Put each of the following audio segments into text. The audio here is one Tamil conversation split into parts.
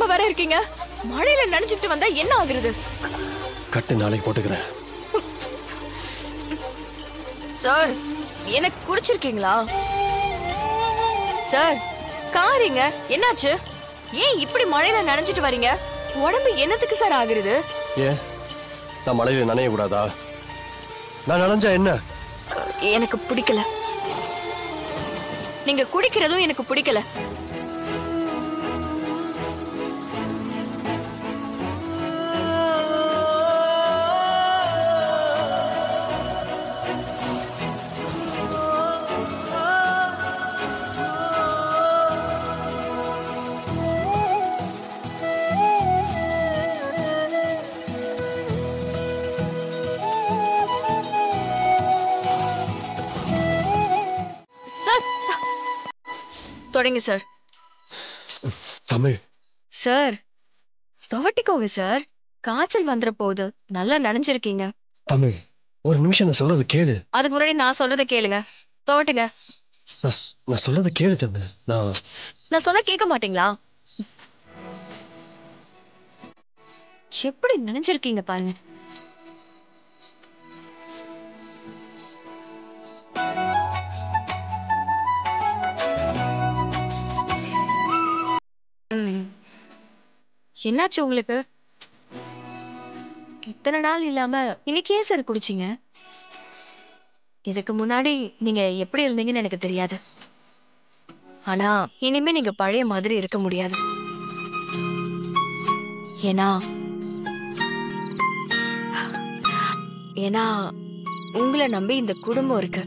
நம்பாம வேற இருக்கீங்க. மழையில நனைஞ்சிட்டு வந்தா என்ன ஆகுறது? கட்டு நாளைக்கு போட்டுக்கிறேன். சார், எனக்கு குடிச்சிருக்கீங்களா? சார், காரிங்க என்னாச்சு? ஏன் இப்படி மழையில நனைஞ்சிட்டு வரீங்க? உடம்பு என்னத்துக்கு சார் ஆகுறது? ஏன் நான் மழையில நனைய கூடாதா? நான் நனைஞ்சா என்ன? எனக்கு பிடிக்கல. நீங்க குடிக்கிறதும் எனக்கு பிடிக்கல. தொடங்க சார். தமிழ் சார், துவட்டிக்கோங்க சார். காய்ச்சல் வந்துற போது. நல்லா நனைஞ்சிருக்கீங்க. தமிழ், ஒரு நிமிஷம் நான் சொல்றது கேளு. அதுக்கு முன்னாடி நான் சொல்றத கேளுங்க. துவட்டுங்க. நான் சொல்றது கேளு தமிழ். நான் சொன்னா கேட்க மாட்டீங்களா? எப்படி நனைஞ்சிருக்கீங்க பாருங்க. என்னாச்சு உங்களுக்கு? இத்தனை நாள் இல்லாம இன்னைக்கே சார் குடிச்சீங்க? இதுக்கு முன்னாடி நீங்க எப்படி இருந்தீங்கன்னு எனக்கு தெரியாது. ஆனா இனிமே நீங்க பழைய மாதிரி இருக்க முடியாது. ஏன்னா ஏன்னா உங்களை நம்பி இந்த குடும்பம் இருக்கு.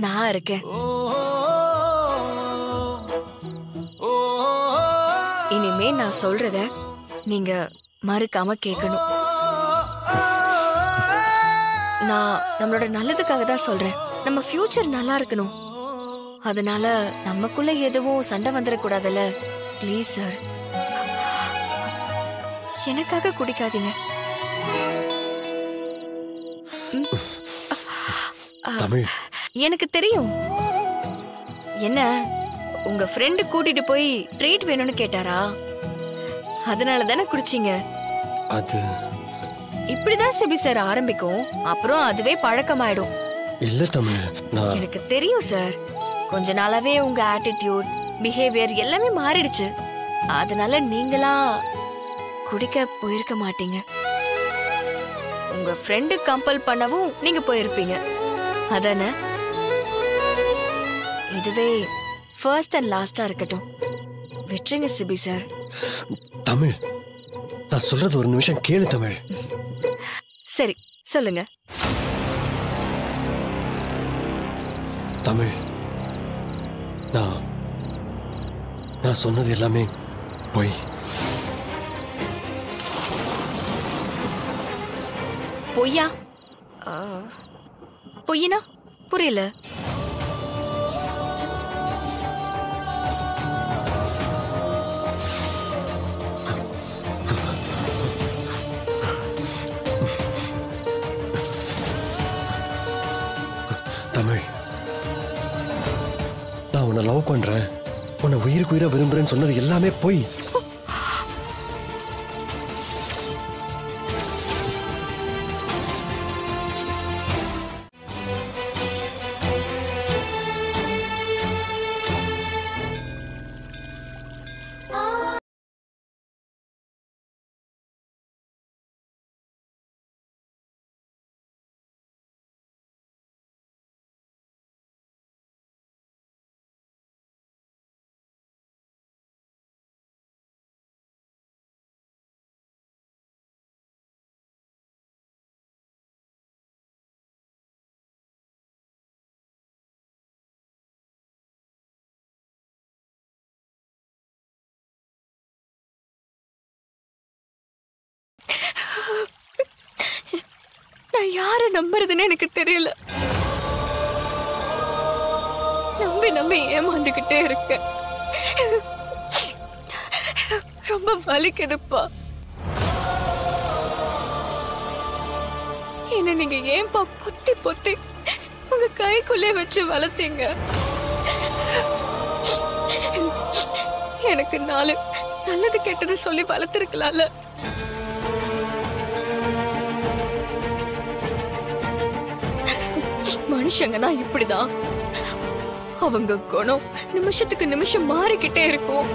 நான் இருக்கேன். இனிமே நான் சொல்றத நீங்க மறுக்காம கேட்கணும். நான் நம்மளோட நல்லதுக்காக தான் சொல்றேன். நம்ம ஃபியூச்சர் நல்லா இருக்கணும். அதனால நமக்குள்ள எதுவும் சண்டை வந்துடக்கூடாதுல்ல. ப்ளீஸ் சார், எனக்காக குடிக்காதீங்க. எனக்கு தெரியும். என்ன, உங்க ஃப்ரெண்டு கூட்டிட்டு போய் ட்ரீட் வேணும்னு கேட்டாரா? அதனால தானே குடிச்சீங்க. அது இப்படிதான் சிபி சார் ஆரம்பிக்கும். அப்புறம் அதுவே பழக்கமாயிடும். இல்ல தமிழ், எனக்கு தெரியும் சார். கொஞ்ச நாளாவே உங்க ஆட்டிடியூட், பிஹேவியர் எல்லாமே மாறிடுச்சு. அதனால நீங்களா குடிக்க போயிருக்க மாட்டீங்க. உங்க ஃப்ரெண்டு கம்பல் பண்ணவும் நீங்க போயிருப்பீங்க. அதானே? இதுவே ஃபர்ஸ்ட் அண்ட் லாஸ்டா இருக்கட்டும். விட்டுருங்க சிபி சார். தமிழ், நான் சொல்றது ஒரு நிமிஷம் கேளு தமிழ். சரி, சொல்லுங்க. தமிழ், நான் சொன்னது எல்லாமே பொய். பொய்யா? பொய்னா புரியல. தமிழ், நான் உன்னை லவ் பண்றேன், உன்னை உயிருக்கு உயிரை விரும்புறேன்னு சொன்னது எல்லாமே பொய். நான் யார நம்புறதுன்னு எனக்கு தெரியல. நம்பி நம்பி ஏமாந்துகிட்டே இருக்கேன். ரொம்ப வலிக்குதுப்பா. என்ன நீங்க ஏன்பா பொத்தி பொத்தி உங்க கைக்குள்ளே வச்சு வளர்த்தீங்க? எனக்கு நாலு நல்லது கெட்டது சொல்லி வளர்த்திருக்கலாம்ல. மனுஷங்கன்னா இப்படிதான். அவங்க குணம் நிமிஷத்துக்கு நிமிஷம் மாறிக்கிட்டே இருக்கும்.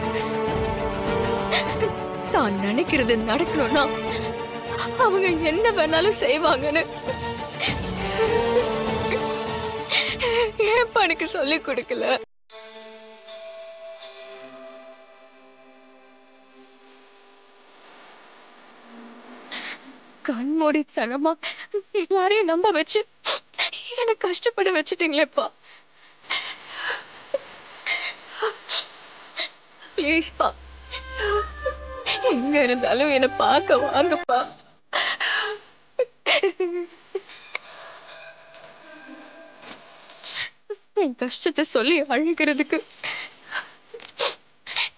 தான் நினைக்கிறது நடக்கணும்னா அவங்க என்ன வேணாலும் செய்வாங்கன்னு ஏன் எனக்கு சொல்லி கொடுக்கல? கண்மூடித்தனமா எல்லாரையும் நம்ப வச்சு என்ன கஷ்டப்பட வச்சுட்டீங்களேப்பா. பிளீஸ்பா, எங்க இருந்தாலும் என்ன பார்க்க வாங்கப்பா. என் கஷ்டத்தை சொல்லி அழுகிறதுக்கு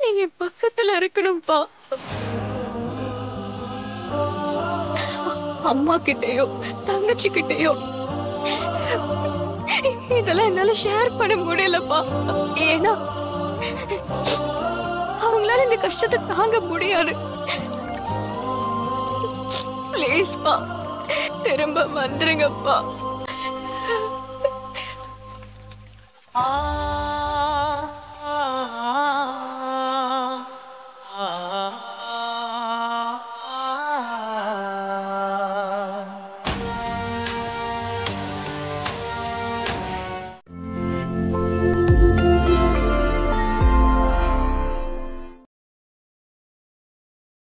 நீங்க பக்கத்துல இருக்கணும்பா. அம்மா கிட்டயோ தங்கச்சி கிட்டயோ இதெல்லாம் என்னால ஷேர் பண்ண முடியலப்பா. ஏன்னா அவங்களால இந்த கஷ்டத்தை தாங்க முடியாது. பிளீஸ்பா, திரும்ப வந்துருங்கப்பா.